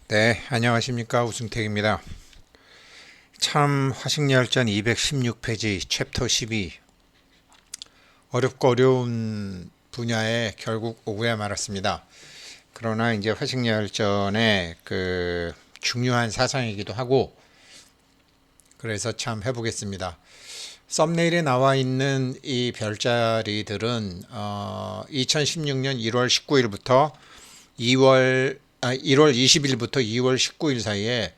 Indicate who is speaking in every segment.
Speaker 1: 네, 안녕하십니까. 우승택입니다. 참 화식열전 216페이지 챕터 12 어렵고 어려운 분야에 결국 오고야 말았습니다. 그러나 이제 화식열전의 중요한 사상이기도 하고 그래서 참 해보겠습니다. 썸네일에 나와 있는 이 별자리들은 2016년 1월 19일부터 1월 20일부터 2월 19일 사이에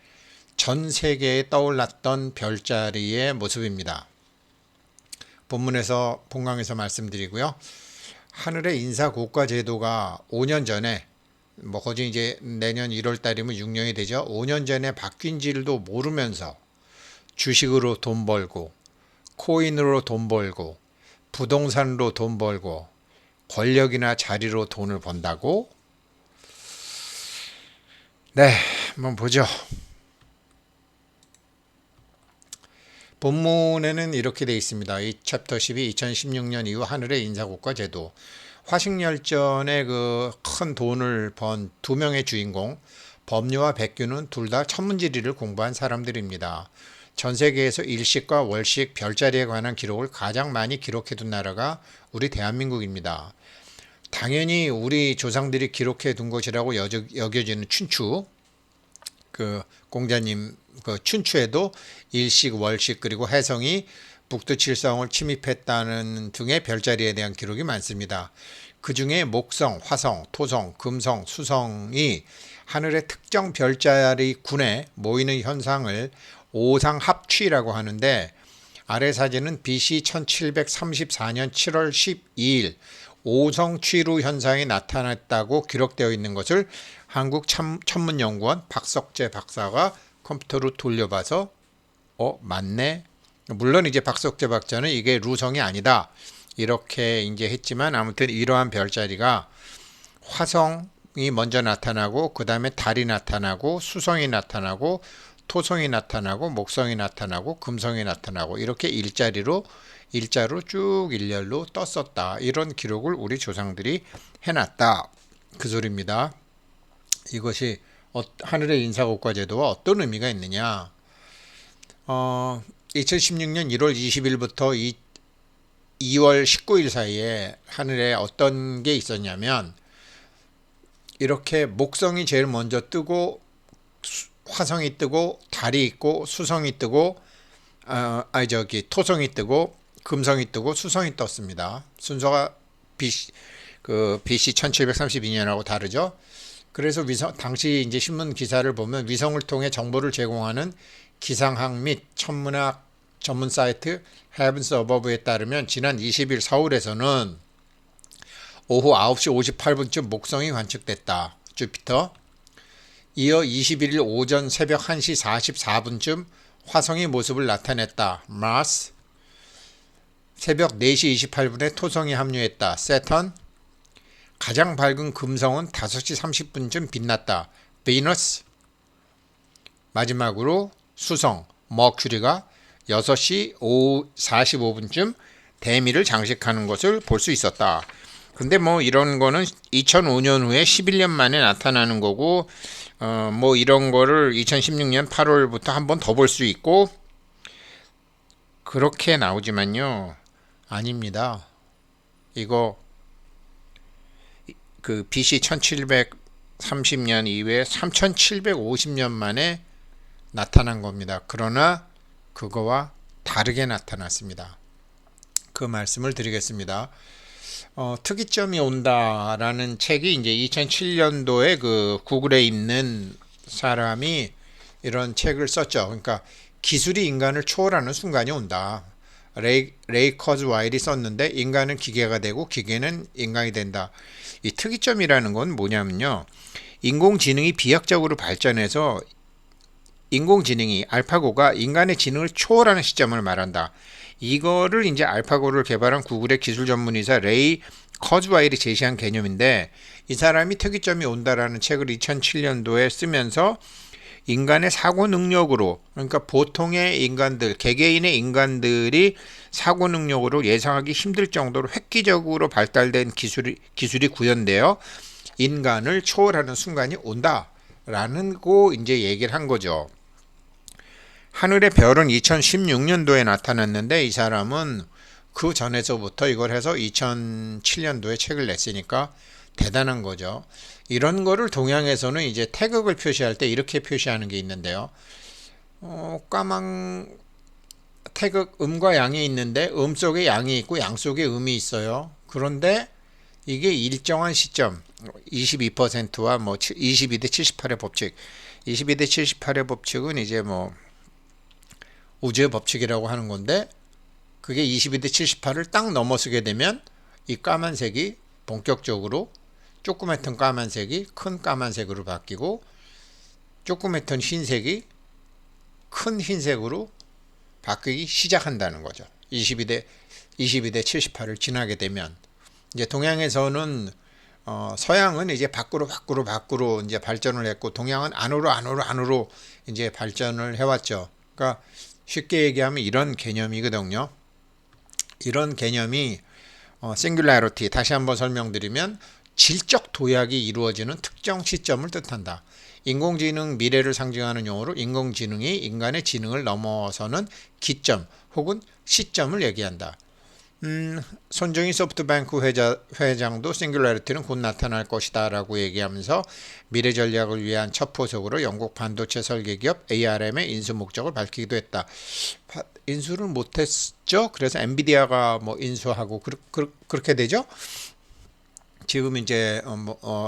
Speaker 1: 전 세계에 떠올랐던 별자리의 모습입니다. 본강에서 말씀드리고요. 하늘의 인사고과 제도가 5년 전에 거진 이제 내년 1월 달이면 6년이 되죠. 5년 전에 바뀐 줄도 모르면서 주식으로 돈 벌고 코인으로 돈 벌고 부동산으로 돈 벌고 권력이나 자리로 돈을 번다고? 네, 한번 보죠. 본문에는 이렇게 되어 있습니다. 이 챕터 12 2016년 이후 하늘의 인사고과 제도. 화식열전에 그 큰 돈을 번 두 명의 주인공 법류와 백규는 둘 다 천문지리를 공부한 사람들입니다. 전 세계에서 일식과 월식 별자리에 관한 기록을 가장 많이 기록해둔 나라가 우리 대한민국입니다. 당연히 우리 조상들이 기록해둔 것이라고 여겨지는 춘추, 공자님 춘추에도 일식, 월식 그리고 해성이 북두칠성을 침입했다는 등의 별자리에 대한 기록이 많습니다. 그 중에 목성, 화성, 토성, 금성, 수성이 하늘의 특정 별자리 군에 모이는 현상을 오상합취라고 하는데, 아래 사진은 BC 1734년 7월 12일 오성취루 현상이 나타났다고 기록되어 있는 것을 한국천문연구원 박석재 박사가 컴퓨터로 돌려봐서 맞네. 물론 이제 박석재 박사는 이게 루성이 아니다 이렇게 이제 했지만, 아무튼 이러한 별자리가 화성이 먼저 나타나고 그 다음에 달이 나타나고 수성이 나타나고 토성이 나타나고 목성이 나타나고 금성이 나타나고 이렇게 일자로 쭉 일렬로 떴었다. 이런 기록을 우리 조상들이 해놨다. 그 소리입니다. 이것이 하늘의 인사고과 제도와 어떤 의미가 있느냐. 2016년 1월 20일부터 2월 19일 사이에 하늘에 어떤 게 있었냐면, 이렇게 목성이 제일 먼저 뜨고 화성이 뜨고 달이 있고 수성이 뜨고 토성이 뜨고 금성이 뜨고 수성이 떴습니다. 순서가 BC 1732년하고 다르죠. 그래서 당시 이제 신문 기사를 보면 위성을 통해 정보를 제공하는 기상학 및 천문학 전문 사이트 Heavens Above에 따르면 지난 20일 서울에서는 오후 9시 58분쯤 목성이 관측됐다. 주피터. 이어 21일 오전 새벽 1시 44분쯤 화성이 모습을 나타냈다. 마스. 새벽 4시 28분에 토성이 합류했다. 세턴. 가장 밝은 금성은 5시 30분쯤 빛났다. 비너스. 마지막으로 수성, 머큐리가 6시 45분쯤 대미를 장식하는 것을 볼 수 있었다. 근데 이런 거는 2005년 후에 11년 만에 나타나는 거고, 이런 거를 2016년 8월부터 한 번 더 볼 수 있고, 그렇게 나오지만요. 아닙니다. 이거 BC 1730년 이후에 3750년 만에 나타난 겁니다. 그러나 그거와 다르게 나타났습니다. 그 말씀을 드리겠습니다. 특이점이 온다라는 책이 이제 2007년도에 구글에 있는 사람이 이런 책을 썼죠. 그러니까 기술이 인간을 초월하는 순간이 온다. 레이 커즈와일이 썼는데, 인간은 기계가 되고 기계는 인간이 된다. 이 특이점이라는 건 뭐냐면요, 인공지능이 비약적으로 발전해서 인공지능이 알파고가 인간의 지능을 초월하는 시점을 말한다. 이거를 이제 알파고를 개발한 구글의 기술 전문의사 레이 커즈와일이 제시한 개념인데, 이 사람이 특이점이 온다라는 책을 2007년도에 쓰면서 인간의 사고 능력으로, 그러니까 보통의 인간들, 개개인의 인간들이 사고 능력으로 예상하기 힘들 정도로 획기적으로 발달된 기술이 구현되어 인간을 초월하는 순간이 온다 라는 거 이제 얘기를 한 거죠. 하늘의 별은 2016년도에 나타났는데 이 사람은 그 전에서부터 이걸 해서 2007년도에 책을 냈으니까 대단한 거죠. 이런 거를 동양에서는 이제 태극을 표시할 때 이렇게 표시하는 게 있는데요. 까만 태극 음과 양이 있는데 음 속에 양이 있고 양 속에 음이 있어요. 그런데 이게 일정한 시점 22%와 뭐 22대 78의 법칙 22대 78의 법칙은 이제 뭐 우주의 법칙이라고 하는 건데 그게 22대 78을 딱 넘어서게 되면 이 까만색이 본격적으로 조그맣던 까만색이 큰 까만색으로 바뀌고 조그맣던 흰색이 큰 흰색으로 바뀌기 시작한다는 거죠. 22대 78을 지나게 되면 이제 동양에서는 서양은 이제 밖으로 이제 발전을 했고 동양은 안으로 이제 발전을 해왔죠. 그러니까 쉽게 얘기하면 이런 개념이거든요. 이런 개념이 singularity 다시 한번 설명드리면 질적 도약이 이루어지는 특정 시점을 뜻한다. 인공지능 미래를 상징하는 용어로 인공지능이 인간의 지능을 넘어서는 기점 혹은 시점을 얘기한다. 손정희 소프트뱅크 회장도 싱귤러리티는 곧 나타날 것이다 라고 얘기하면서 미래 전략을 위한 첫 포석으로 영국 반도체 설계 기업 ARM의 인수 목적을 밝히기도 했다. 인수를 못했죠. 그래서 엔비디아가 뭐 인수하고 그렇게 되죠. 지금 이제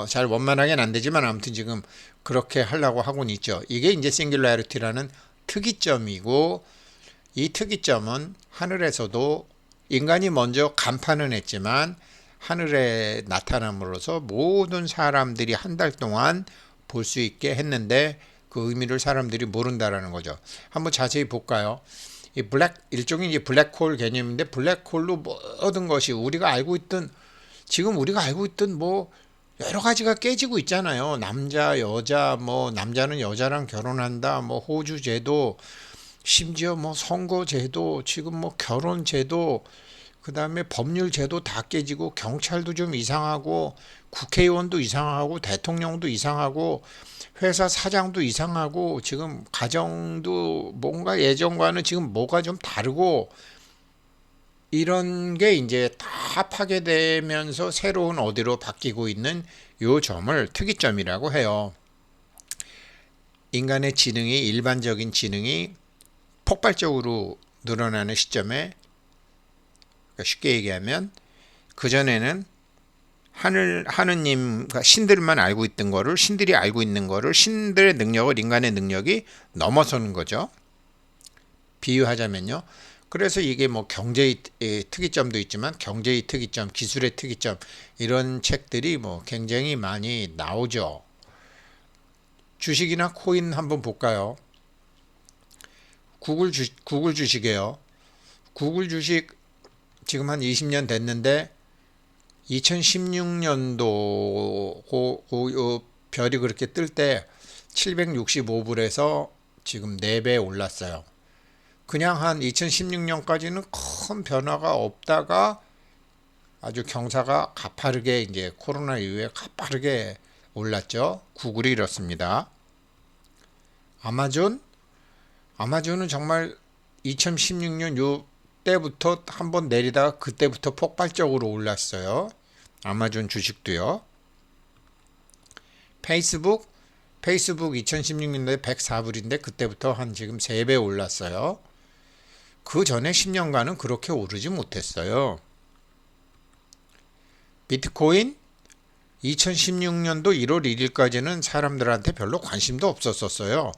Speaker 1: 잘 원만하게는 안 되지만 아무튼 지금 그렇게 하려고 하고는 있죠. 이게 이제 싱귤러리티라는 특이점이고 이 특이점은 하늘에서도 인간이 먼저 간파는 했지만 하늘에 나타남으로써 모든 사람들이 한 달 동안 볼 수 있게 했는데 그 의미를 사람들이 모른다라는 거죠. 한번 자세히 볼까요? 이 일종의 이제 블랙홀 개념인데 블랙홀로 모든 것이 지금 우리가 알고 있던 뭐 여러 가지가 깨지고 있잖아요. 남자, 여자, 뭐 남자는 여자랑 결혼한다, 뭐 호주 제도, 심지어 뭐 선거 제도, 지금 뭐 결혼 제도, 그 다음에 법률 제도 다 깨지고 경찰도 좀 이상하고 국회의원도 이상하고 대통령도 이상하고 회사 사장도 이상하고 지금 가정도 뭔가 예전과는 지금 뭐가 좀 다르고 이런 게 이제 다 파괴되면서 새로운 어디로 바뀌고 있는 요 점을 특이점이라고 해요. 인간의 지능이 일반적인 지능이 폭발적으로 늘어나는 시점에 쉽게 얘기하면 그전에는 하느님, 신들만 알고 있던 거를 신들이 알고 있는 거를 신들의 능력을 인간의 능력이 넘어서는 거죠. 비유하자면요. 그래서 이게 뭐 경제의 특이점도 있지만 경제의 특이점, 기술의 특이점 이런 책들이 뭐 굉장히 많이 나오죠. 주식이나 코인 한번 볼까요? 구글 주식이에요. 구글 주식 지금 한 20년 됐는데 2016년도 별이 그렇게 뜰 때 765불에서 지금 4배 올랐어요. 그냥 한 2016년까지는 큰 변화가 없다가 아주 경사가 가파르게 이제 코로나 이후에 가파르게 올랐죠. 구글이 이렇습니다. 아마존은 정말 2016년 요 때부터 한번 내리다가 그때부터 폭발적으로 올랐어요. 아마존 주식도요. 페이스북 2016년도에 104불인데 그때부터 한 지금 3배 올랐어요. 그 전에 10년간은 그렇게 오르지 못했어요. 비트코인 2016년도 1월 1일까지는 사람들한테 별로 관심도 없었어요.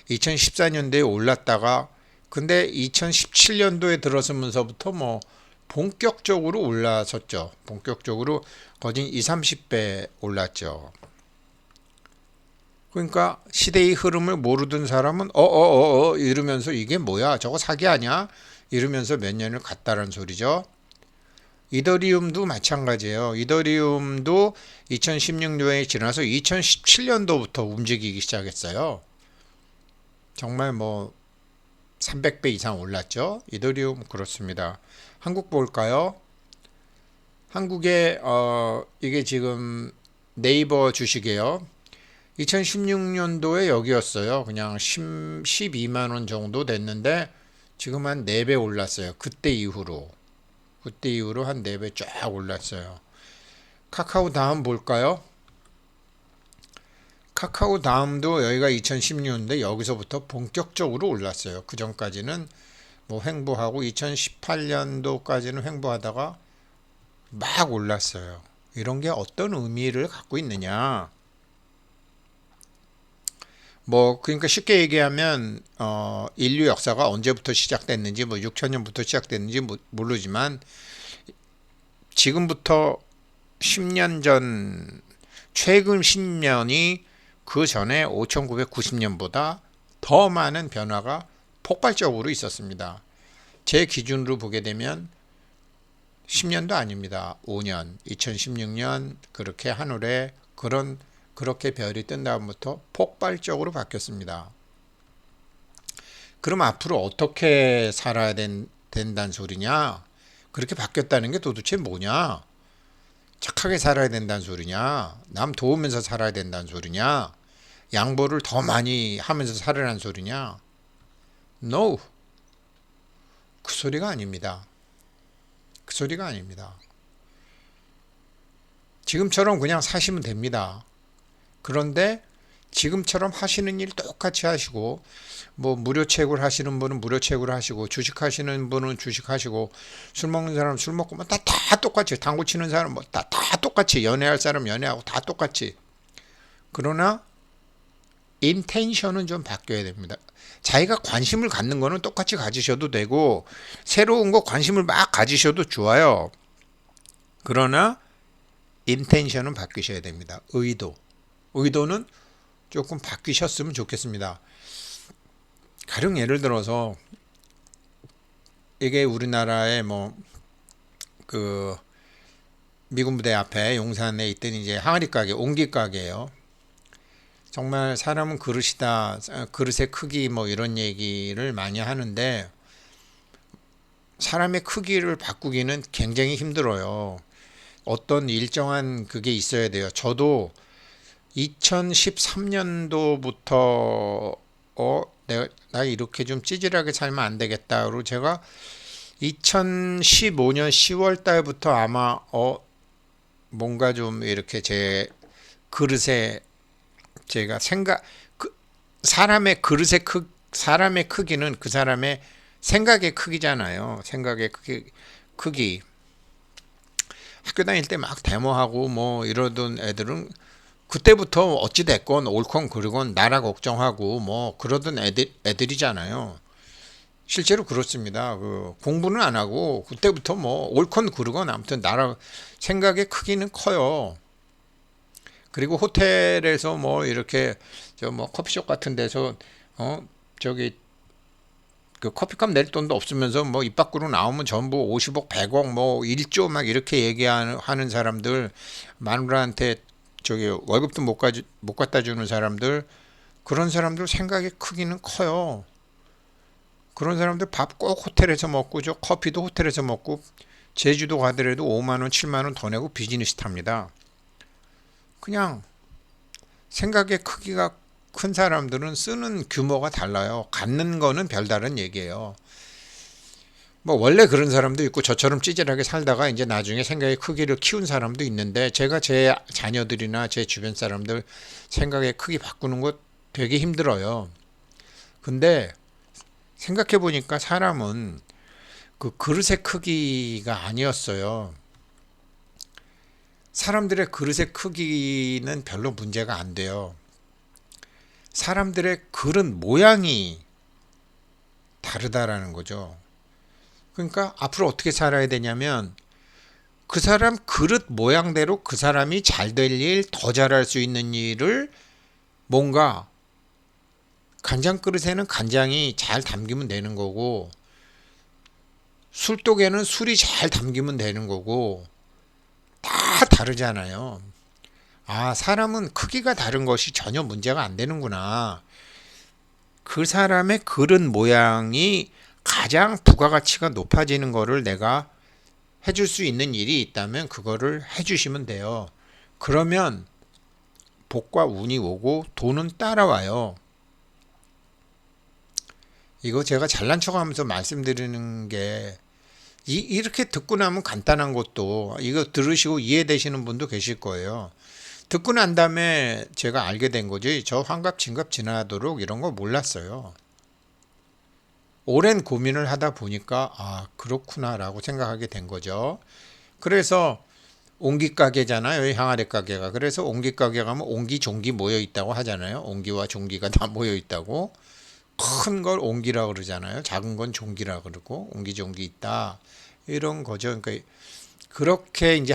Speaker 1: 2014년도에 올랐다가 근데 2017년도에 들어서면서부터 뭐 본격적으로 올라섰죠. 본격적으로 거진 20-30배 올랐죠. 그러니까 시대의 흐름을 모르던 사람은 이러면서 이게 뭐야? 저거 사기 아니야? 이러면서 몇 년을 갔다는 소리죠. 이더리움도 마찬가지예요. 이더리움도 2016년도에 지나서 2017년도부터 움직이기 시작했어요. 정말 뭐 300배 이상 올랐죠. 이더리움 그렇습니다. 한국 볼까요? 한국에 이게 지금 네이버 주식이에요. 2016년도에 여기였어요. 그냥 12만 원 정도 됐는데 지금 한 4배 올랐어요. 그때 이후로. 그때 이후로 한 4배 쫙 올랐어요. 카카오 다음 볼까요? 카카오 다음도 여기가 2016년인데 여기서부터 본격적으로 올랐어요. 그 전까지는 뭐 횡보하고 2018년도까지는 횡보하다가 막 올랐어요. 이런 게 어떤 의미를 갖고 있느냐? 뭐 그러니까 쉽게 얘기하면 인류 역사가 언제부터 시작됐는지 뭐 6천년부터 시작됐는지 모르지만 지금부터 10년 전 최근 10년이 그 전에 5990년보다 더 많은 변화가 폭발적으로 있었습니다. 제 기준으로 보게 되면 10년도 아닙니다. 5년, 2016년 그렇게 하늘에 그렇게 별이 뜬 다음부터 폭발적으로 바뀌었습니다. 그럼 앞으로 어떻게 살아야 된다는 소리냐? 그렇게 바뀌었다는 게 도대체 뭐냐? 착하게 살아야 된다는 소리냐? 남 도우면서 살아야 된다는 소리냐? 양보를 더 많이 하면서 살아라는 소리냐? No. 그 소리가 아닙니다. 그 소리가 아닙니다. 지금처럼 그냥 사시면 됩니다. 그런데 지금처럼 하시는 일 똑같이 하시고 뭐 무료 채굴 하시는 분은 무료 채굴 하시고 주식 하시는 분은 주식 하시고 술 먹는 사람은 술 먹고 뭐 다 똑같이 당구 치는 사람 뭐 다 똑같이 연애할 사람 연애하고 다 똑같이. 그러나 인텐션은 좀 바뀌어야 됩니다. 자기가 관심을 갖는 거는 똑같이 가지셔도 되고 새로운 거 관심을 막 가지셔도 좋아요. 그러나 인텐션은 바뀌셔야 됩니다. 의도는 조금 바뀌셨으면 좋겠습니다. 가령 예를 들어서 이게 우리나라의 뭐 그 미군 부대 앞에 용산에 있던 이제 항아리 가게, 옹기 가게예요. 정말 사람은 그릇이다, 그릇의 크기 뭐 이런 얘기를 많이 하는데 사람의 크기를 바꾸기는 굉장히 힘들어요. 어떤 일정한 그게 있어야 돼요. 저도 2013년도부터 나 이렇게 좀 찌질하게 살면 안 되겠다. 그리고 제가 2015년 10월 달부터 아마 뭔가 좀 이렇게 제 그릇에 제가 사람의 그릇의 사람의 크기는 그 사람의 생각의 크기잖아요. 생각의 크기. 학교 다닐 때 막 데모하고 뭐 이러던 애들은 그때부터 어찌 됐건 옳건 그르건 나라 걱정하고 뭐 그러던 애들이잖아요. 실제로 그렇습니다. 공부는 안 하고 그때부터 뭐 옳건 그르건 아무튼 나라 생각의 크기는 커요. 그리고 호텔에서 뭐 이렇게 저 뭐 커피숍 같은 데서 저기 그 커피값 낼 돈도 없으면서 뭐 입 밖으로 나오면 전부 50억, 100억, 뭐 1조 막 이렇게 얘기하는 사람들, 마누라한테 저기 월급도 못 갖다 주는 사람들, 그런 사람들 생각의 크기는 커요. 그런 사람들 밥 꼭 호텔에서 먹고 저 커피도 호텔에서 먹고 제주도 가더라도 5만 원, 7만 원 더 내고 비즈니스 탑니다. 그냥 생각의 크기가 큰 사람들은 쓰는 규모가 달라요. 갖는 거는 별다른 얘기예요. 뭐 원래 그런 사람도 있고 저처럼 찌질하게 살다가 이제 나중에 생각의 크기를 키운 사람도 있는데 제가 제 자녀들이나 제 주변 사람들 생각의 크기 바꾸는 거 되게 힘들어요. 근데 생각해 보니까 사람은 그 그릇의 크기가 아니었어요. 사람들의 그릇의 크기는 별로 문제가 안 돼요. 사람들의 그릇 모양이 다르다라는 거죠. 그러니까 앞으로 어떻게 살아야 되냐면 그 사람 그릇 모양대로 그 사람이 잘 될 일, 더 잘할 수 있는 일을 뭔가 간장 그릇에는 간장이 잘 담기면 되는 거고 술독에는 술이 잘 담기면 되는 거고 다 다르잖아요. 아, 사람은 크기가 다른 것이 전혀 문제가 안 되는구나. 그 사람의 그릇 모양이 가장 부가가치가 높아지는 거를 내가 해줄 수 있는 일이 있다면 그거를 해주시면 돼요. 그러면 복과 운이 오고 돈은 따라와요. 이거 제가 잘난 척하면서 말씀드리는 게 이렇게 듣고 나면 간단한 것도 이거 들으시고 이해되시는 분도 계실 거예요. 듣고 난 다음에 제가 알게 된 거지. 저 환갑 진갑 지나도록 이런 거 몰랐어요. 오랜 고민을 하다 보니까 아 그렇구나라고 생각하게 된 거죠. 그래서 옹기 가게잖아요. 이 항아리 가게가. 그래서 옹기 가게 가면 옹기 종기 모여 있다고 하잖아요. 옹기와 종기가 다 모여 있다고. 큰 걸 옹기라 그러잖아요. 작은 건 종기라 그러고 옹기 종기 있다. 이런 거죠. 그러니까 그렇게 이제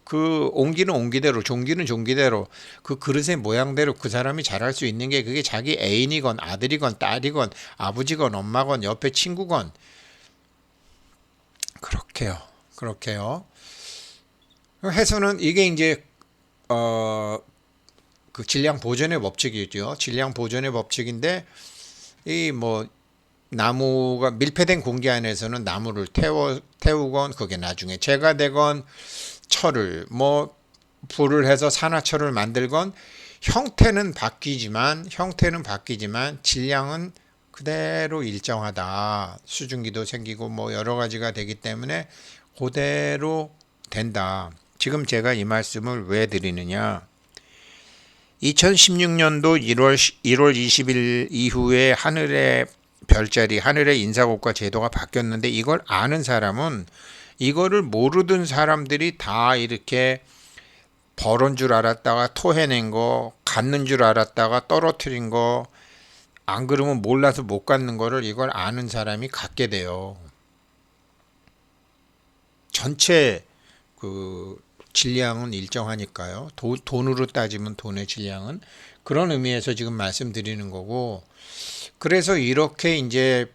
Speaker 1: 그 옹기는 옹기대로 종기는 종기대로 그 그릇의 모양대로 그 사람이 잘할 수 있는 게 그게 자기 애인이건 아들이건 딸이건 아버지건 엄마건 옆에 친구건 그렇게요. 그렇게요. 해서는 이게 이제 그 질량 보존의 법칙이죠. 질량 보존의 법칙인데 이 뭐 나무가 밀폐된 공기 안에서는 나무를 태우건 그게 나중에 재가 되건 철을 뭐 불을 해서 산화철을 만들건 형태는 바뀌지만 질량은 그대로 일정하다. 수증기도 생기고 뭐 여러 가지가 되기 때문에 그대로 된다. 지금 제가 이 말씀을 왜 드리느냐? 2016년도 1월 20일 이후에 하늘의 별자리, 하늘의 인사곡과 제도가 바뀌었는데 이걸 아는 사람은 이거를 모르던 사람들이 다 이렇게 벌은 줄 알았다가 토해낸 거, 갖는 줄 알았다가 떨어뜨린 거, 안 그러면 몰라서 못 갖는 거를 이걸 아는 사람이 갖게 돼요. 전체 그 질량은 일정하니까요. 돈으로 따지면 돈의 질량은 그런 의미에서 지금 말씀드리는 거고 그래서 이렇게 이제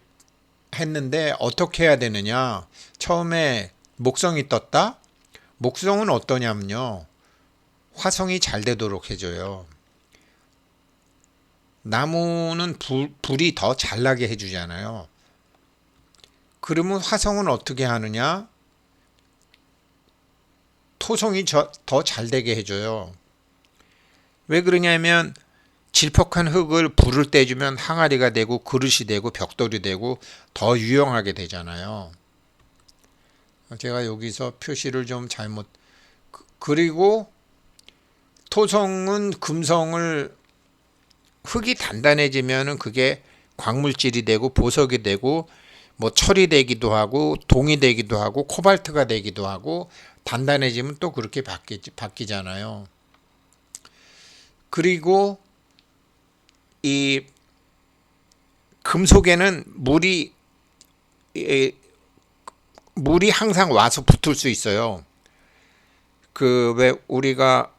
Speaker 1: 했는데 어떻게 해야 되느냐? 처음에 목성이 떴다? 목성은 어떠냐면요. 화성이 잘 되도록 해줘요. 나무는 불이 더 잘 나게 해주잖아요. 그러면 화성은 어떻게 하느냐? 토성이 더 잘 되게 해줘요. 왜 그러냐면 질퍽한 흙을 불을 떼주면 항아리가 되고 그릇이 되고 벽돌이 되고 더 유용하게 되잖아요. 제가 여기서 표시를 좀 잘못 그리고 토성은 금성을 흙이 단단해지면은 그게 광물질이 되고 보석이 되고 뭐 철이 되기도 하고 동이 되기도 하고 코발트가 되기도 하고 단단해지면 또 그렇게 바뀌잖아요. 그리고 이 금속에는 물이 항상 와서 붙을 수 있어요. 그 왜 우리가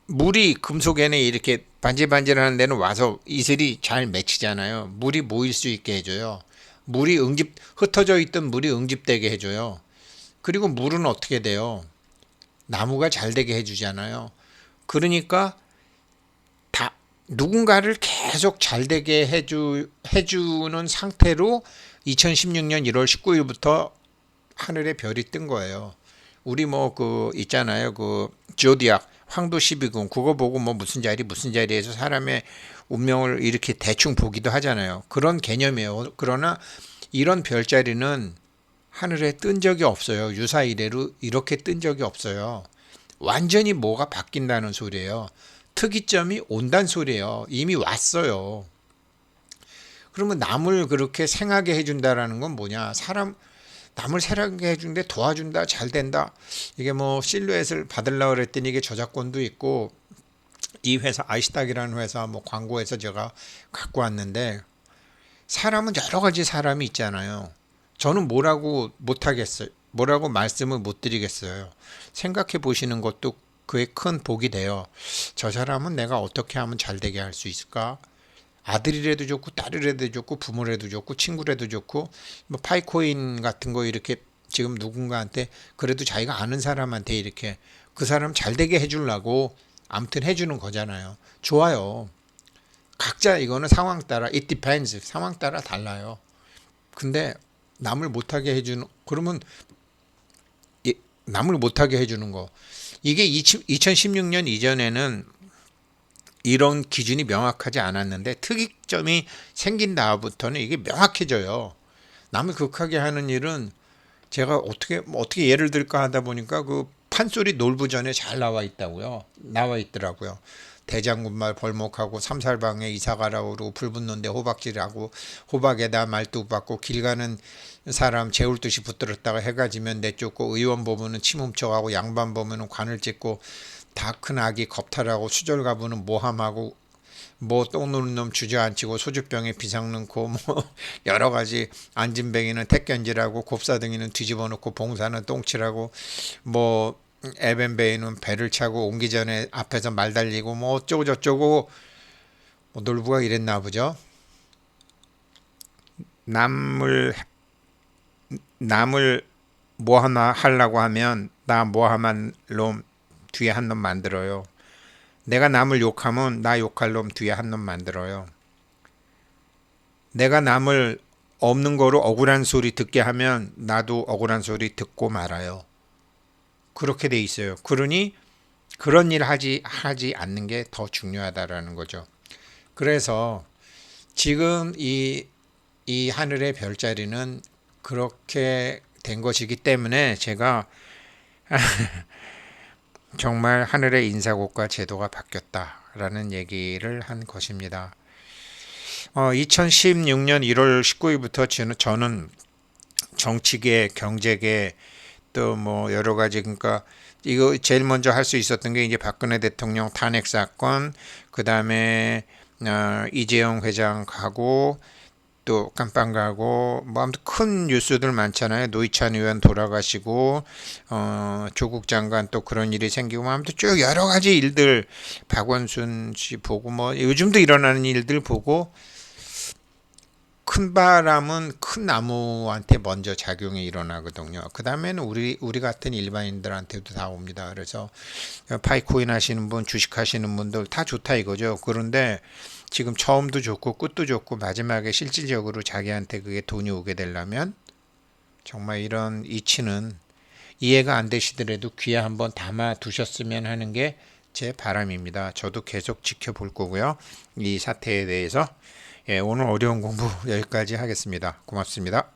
Speaker 1: 물이 금속에는 이렇게 반질반질하는 데는 와서 이슬이 잘 맺히잖아요. 물이 모일 수 있게 해줘요. 흩어져 있던 물이 응집되게 해줘요. 그리고 물은 어떻게 돼요? 나무가 잘 되게 해주잖아요. 그러니까 누군가를 계속 잘 되게 해주는 상태로 2016년 1월 19일부터 하늘에 별이 뜬 거예요. 우리 뭐 그 있잖아요. 그 조디악 황도 12궁 그거 보고 뭐 무슨 자리에서 사람의 운명을 이렇게 대충 보기도 하잖아요. 그런 개념이에요. 그러나 이런 별자리는 하늘에 뜬 적이 없어요. 유사 이래로 이렇게 뜬 적이 없어요. 완전히 뭐가 바뀐다는 소리예요. 특이점이 온다는 소리예요. 이미 왔어요. 그러면 남을 그렇게 생하게 해준다라는 건 뭐냐? 남을 생하게 해주는데 도와준다, 잘 된다. 이게 뭐 실루엣을 받으려고 그랬더니 이게 저작권도 있고 이 회사 아이스닥이라는 회사 뭐 광고에서 제가 갖고 왔는데 사람은 여러 가지 사람이 있잖아요. 저는 뭐라고 못하겠어요. 뭐라고 말씀을 못 드리겠어요. 생각해 보시는 것도 그의 큰 복이 돼요. 저 사람은 내가 어떻게 하면 잘 되게 할 수 있을까? 아들이라도 좋고 딸이라도 좋고 부모라도 좋고 친구라도 좋고 뭐 파이코인 같은 거 이렇게 지금 누군가한테 그래도 자기가 아는 사람한테 이렇게 그 사람 잘 되게 해주려고 아무튼 해주는 거잖아요. 좋아요. 각자 이거는 상황 따라 it depends 상황 따라 달라요. 근데 남을 못하게 해주는 그러면 남을 못하게 해주는 거 이게 2016년 이전에는 이런 기준이 명확하지 않았는데 특이점이 생긴 다음부터는 이게 명확해져요. 남을 극하게 하는 일은 제가 어떻게 예를 들까 하다 보니까 그 판소리 놀부전에 잘 나와 있더라고요. 대장군말 벌목하고 삼살방에 이사가라고 그러고 불 붙는데 호박질하고 호박에다 말뚝 받고 길 가는 사람 재울 듯이 붙들었다가 해가 지면 내쫓고 의원 보면은 침 훔쳐가고 양반 보면은 관을 찢고 다 큰 아기 겁탈하고 수절 가부는 모함하고 뭐 똥 누는 놈 주저앉히고 소주병에 비상 넣고 뭐 여러 가지 안진뱅이는 택견질하고 곱사등이는 뒤집어 놓고 봉사는 똥칠하고 뭐 에벤베이는 배를 차고 오기 전에 앞에서 말 달리고 뭐 어쩌고 저쩌고 뭐 놀부가 이랬나 보죠. 남을 뭐 하나 하려고 하면 나 뭐 하만 놈 뒤에 한 놈 만들어요. 내가 남을 욕하면 나 욕할 놈 뒤에 한 놈 만들어요. 내가 남을 없는 거로 억울한 소리 듣게 하면 나도 억울한 소리 듣고 말아요. 그렇게 돼 있어요. 그러니 그런 일 하지 않는 게 더 중요하다라는 거죠. 그래서 지금 이 하늘의 별자리는 그렇게 된 것이기 때문에 제가 정말 하늘의 인사곡과 제도가 바뀌었다라는 얘기를 한 것입니다. 2016년 1월 19일부터 저는 정치계, 경제계 또 뭐 여러 가지 그러니까 이거 제일 먼저 할 수 있었던 게 이제 박근혜 대통령 탄핵 사건, 그 다음에 이재용 회장 가고 또 깜빵 가고 뭐 아무튼 큰 뉴스들 많잖아요. 노회찬 의원 돌아가시고 조국 장관 또 그런 일이 생기고 뭐 아무튼 쭉 여러 가지 일들 박원순 씨 보고 뭐 요즘도 일어나는 일들 보고 큰 바람은 큰 나무한테 먼저 작용이 일어나거든요. 그 다음에는 우리 같은 일반인들한테도 다 옵니다. 그래서 파이코인 하시는 분, 주식 하시는 분들 다 좋다 이거죠. 그런데 지금 처음도 좋고 끝도 좋고 마지막에 실질적으로 자기한테 그게 돈이 오게 되려면 정말 이런 이치는 이해가 안 되시더라도 귀에 한번 담아 두셨으면 하는 게 제 바람입니다. 저도 계속 지켜볼 거고요. 이 사태에 대해서 오늘 어려운 공부 여기까지 하겠습니다. 고맙습니다.